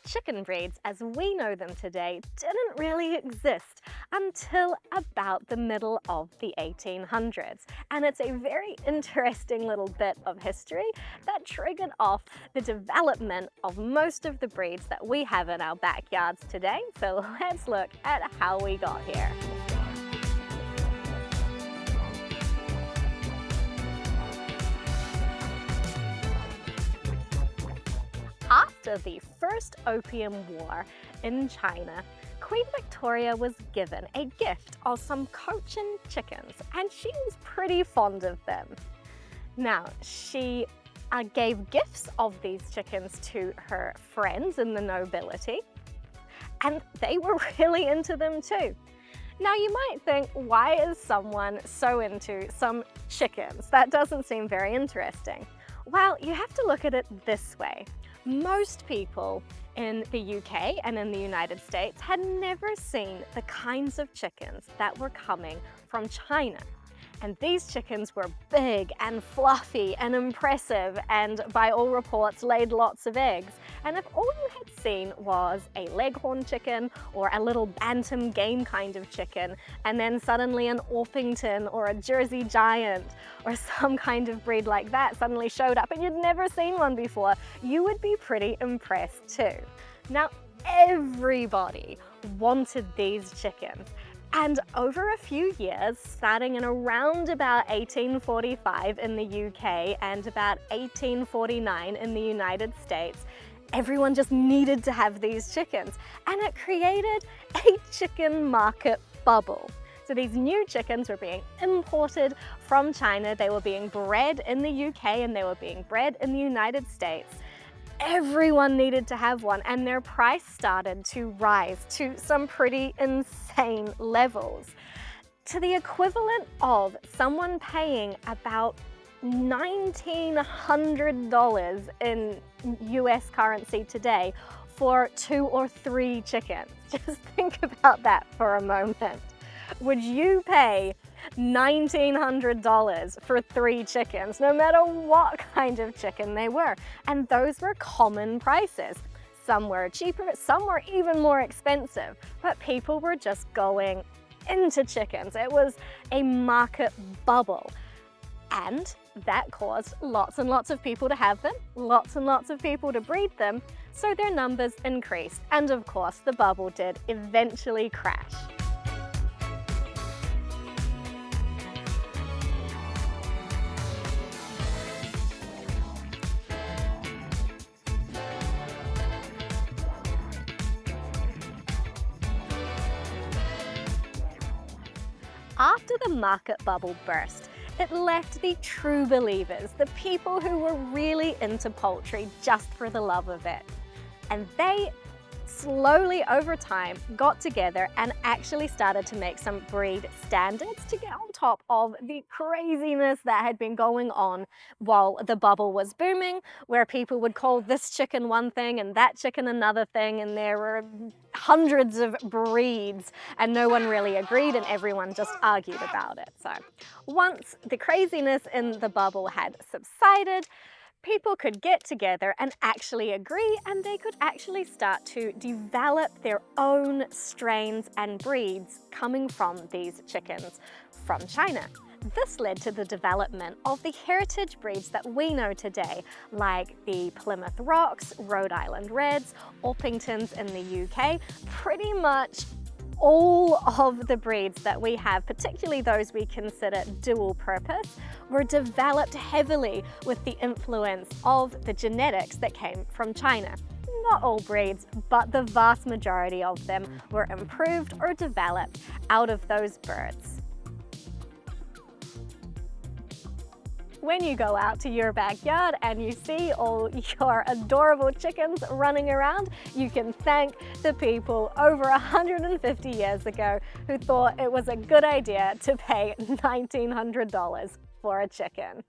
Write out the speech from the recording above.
chicken breeds as we know them today didn't really exist until about the middle of the 1800s. And it's a very interesting little bit of history that triggered off the development of most of the breeds that we have in our backyards today. So let's look at how we got here. After the First Opium War in China, Queen Victoria was given a gift of some Cochin chickens, and she was pretty fond of them. Now, she gave gifts of these chickens to her friends in the nobility, and they were really into them too. Now, you might think, why is someone so into some chickens? That doesn't seem very interesting. Well, you have to look at it this way. Most people in the UK and in the United States had never seen the kinds of chickens that were coming from China. And these chickens were big and fluffy and impressive, and by all reports laid lots of eggs. And if all you had seen was a leghorn chicken or a little bantam game kind of chicken, and then suddenly an Orpington or a Jersey Giant or some kind of breed like that suddenly showed up and you'd never seen one before, you would be pretty impressed too. Now, everybody wanted these chickens. And over a few years, starting in around about 1845 in the UK and about 1849 in the United States, everyone just needed to have these chickens. And it created a chicken market bubble. So these new chickens were being imported from China, they were being bred in the UK and they were being bred in the United States. Everyone needed to have one, and their price started to rise to some pretty insane levels, to the equivalent of someone paying about $1,900 in US currency today for 2 or 3 chickens. Just think about that for a moment. Would you pay $1,900 for 3 chickens, no matter what kind of chicken they were? And those were common prices. Some were cheaper, some were even more expensive, but people were just going into chickens. It was a market bubble. And that caused lots and lots of people to have them, lots and lots of people to breed them, so their numbers increased. And of course, the bubble did eventually crash. After the market bubble burst, it left the true believers, the people who were really into poultry just for the love of it. And they slowly over time got together and actually started to make some breed standards to get on top of the craziness that had been going on while the bubble was booming, where people would call this chicken one thing and that chicken another thing, and there were hundreds of breeds and no one really agreed and everyone just argued about it. So once the craziness in the bubble had subsided, people could get together and actually agree, and they could actually start to develop their own strains and breeds coming from these chickens from China. This led to the development of the heritage breeds that we know today, like the Plymouth Rocks, Rhode Island Reds, Orpingtons in the UK. Pretty much all of the breeds that we have, particularly those we consider dual purpose, were developed heavily with the influence of the genetics that came from China. Not all breeds, but the vast majority of them were improved or developed out of those birds. When you go out to your backyard and you see all your adorable chickens running around, you can thank the people over 150 years ago who thought it was a good idea to pay $1,900 for a chicken.